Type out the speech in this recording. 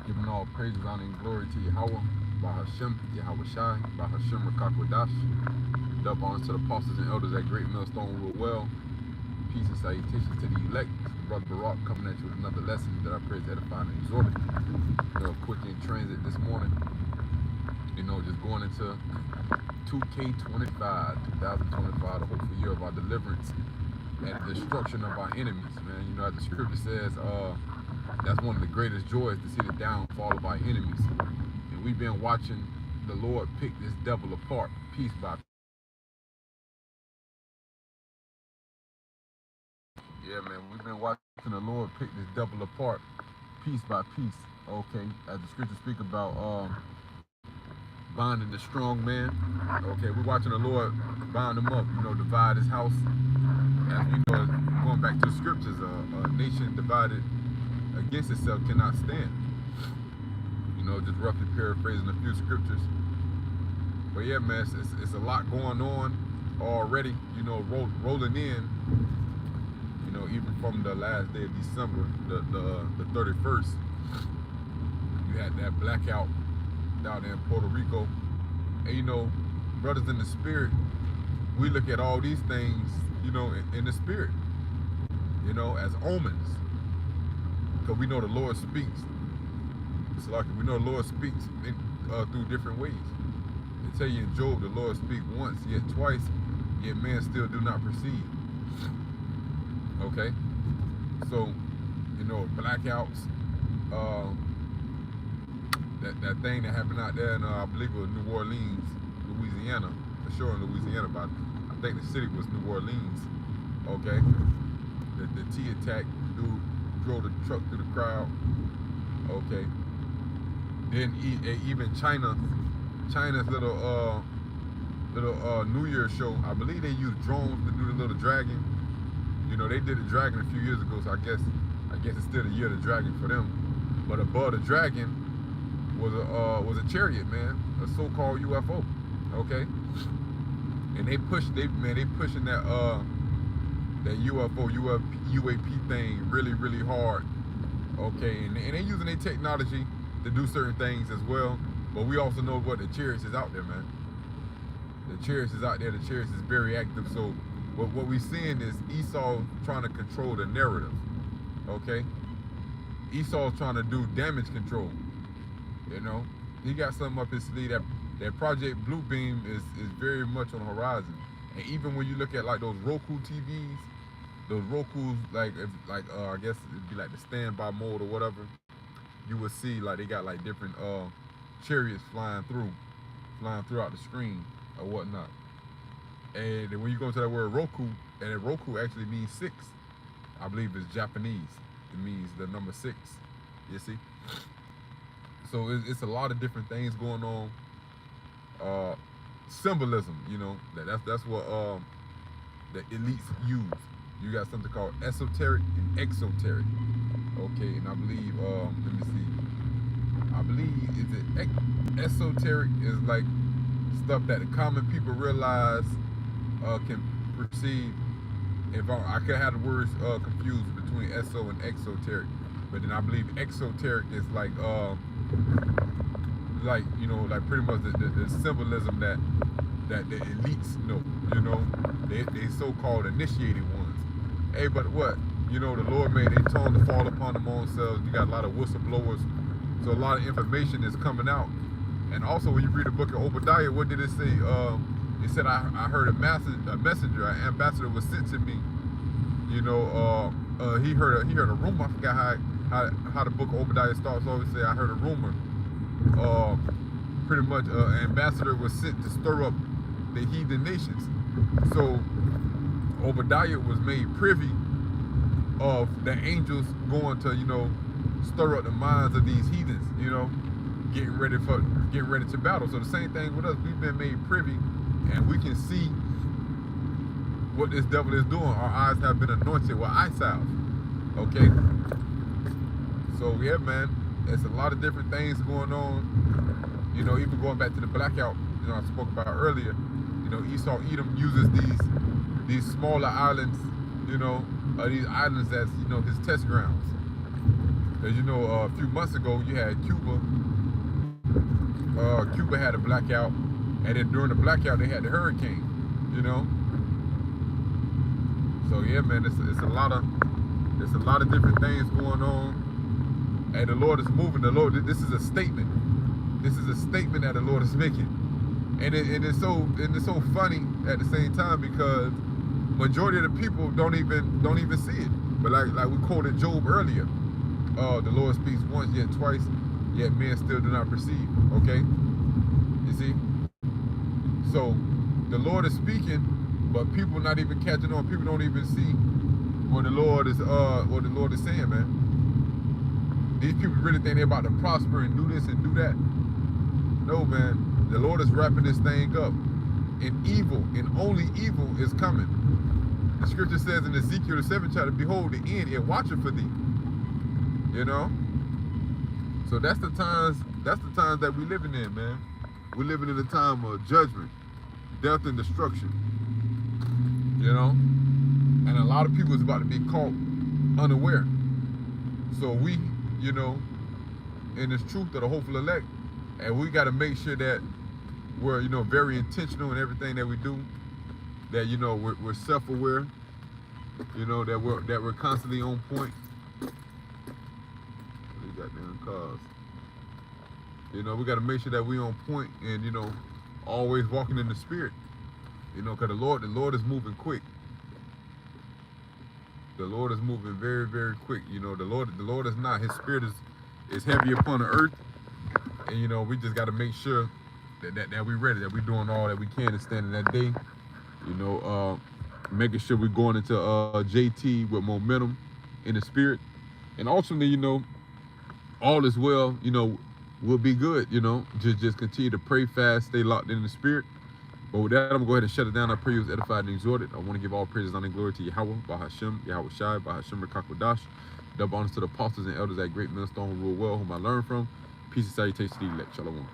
Giving all praises, honor, and glory to Yahawah, Bahashem, YAHAWASHI, Bahashem, Rakakwadash. Double honors to the apostles and elders at Great Millstone Rule Well. Peace and salutations to the elect. Brother Barak coming at you with another lesson that I pray is edifying and exhorting. Quickly in transit this morning. Just going into 2K25, 2025, the hopeful year of our deliverance and destruction of our enemies, man. As the scripture says, that's one of the greatest joys to see the downfall of our enemies. And we've been watching the Lord pick this devil apart, piece by piece. Yeah, man, we've been watching the Lord pick this devil apart, piece by piece. Okay, as the scriptures speak about binding the strong man. Okay, we're watching the Lord bind him up, divide his house. And going back to the scriptures, a nation divided against itself cannot stand. Just roughly paraphrasing a few scriptures. But yeah, man, it's a lot going on already, rolling in, even from the last day of December, the 31st, you had that blackout down there in Puerto Rico. And brothers in the spirit, we look at all these things, in the spirit, as omens. Because we know the Lord speaks. It's like we know the Lord speaks through different ways. They tell you in Job, the Lord speaks once, yet twice, yet man still do not perceive. Okay? So, blackouts, that thing that happened out there in, I believe it was New Orleans, Louisiana, for sure in Louisiana, but I think the city was New Orleans. Okay? The T attack, dude drove the truck through the crowd. Okay. Then even China's little New Year's show, I believe they used drones to do the little dragon. They did the dragon a few years ago, so I guess it's still the year of the dragon for them. But above the dragon was a chariot, man, a so-called UFO. Okay. And they pushing that UFO UAP thing really, really hard. Okay, and they're using their technology to do certain things as well. But we also know what the chariots is out there, man. The chariots is out there. The chariots is very active. So what we're seeing is Esau trying to control the narrative. Okay, Esau's trying to do damage control. He got something up his sleeve. That Project Bluebeam is very much on the horizon. And even when you look at like those Roku TVs, those Roku's, I guess it'd be like the standby mode or whatever, you would see like they got like different chariots flying throughout the screen or whatnot. And then when you go to that word Roku, and that Roku actually means 6. I believe it's Japanese. It means the number 6. You see? So it's a lot of different things going on. Symbolism, that's what the elites use. You got something called esoteric and exoteric. Okay, and I believe, let me see. I believe esoteric is like stuff that the common people realize, can perceive. If I could have the words confused between eso and exoteric, but then I believe exoteric is like pretty much the symbolism that the elites know. They so-called initiated ones. Hey, but what? The Lord made their tongue to fall upon them own selves. You got a lot of whistleblowers, so a lot of information is coming out. And also, when you read the book of Obadiah, what did it say? It said, I heard a messenger, an ambassador was sent to me. He heard a rumor. I forgot how the book of Obadiah starts. Always say, I heard a rumor. Pretty much, an ambassador was sent to stir up the heathen nations. So Obadiah was made privy of the angels going to, stir up the minds of these heathens, getting ready to battle. So the same thing with us. We've been made privy, and we can see what this devil is doing. Our eyes have been anointed with eye salve. Okay. So yeah, man, it's a lot of different things going on. Even going back to the blackout, I spoke about earlier. Esau Edom uses these smaller islands, these islands as his test grounds. As you know, a few months ago, you had Cuba. Cuba had a blackout, and then during the blackout, they had the hurricane. You know. So yeah, man, it's a lot of different things going on, and the Lord is moving. The Lord, this is a statement. This is a statement that the Lord is making, and it's so funny at the same time, because majority of the people don't even see it. But like we quoted Job earlier, the Lord speaks once, yet twice, yet men still do not perceive. Okay, you see. So the Lord is speaking, but people not even catching on. People don't even see what the Lord is saying, man. These people really think they're about to prosper and do this and do that. No, man. The Lord is wrapping this thing up. And evil, and only evil is coming. The scripture says in Ezekiel the 7th chapter, behold the end, and watching for thee. You know? So that's the times that we living in, man. We're living in a time of judgment, death, and destruction. You know? And a lot of people is about to be caught unaware. So we, you know, in this truth of the hopeful elect, and we got to make sure that we're, you know, very intentional in everything that we do. That, you know, we're self-aware. You know, that we're constantly on point. These goddamn cars. You know, we got to make sure that we're on point, and, you know, always walking in the spirit. You know, because the Lord is moving quick. The Lord is moving very, very quick. You know, the Lord is not. His spirit is heavy upon the earth. And, you know, we just got to make sure that we're ready, that we're doing all that we can to stand in that day. You know, making sure we're going into JT with momentum in the spirit. And ultimately, you know, all is well, you know, we'll be good, you know. Just continue to pray fast, stay locked in the spirit. But with that, I'm going to go ahead and shut it down. I pray you was edified and exhorted. I want to give all praises, honor, and glory to Yahawah, Bahashim, Yahawashi, Bahashim, Rakakwadash. Double honors to the apostles and elders at Great Millstone who rule well, whom I learned from. Peace and salutations to the elect. Shalom.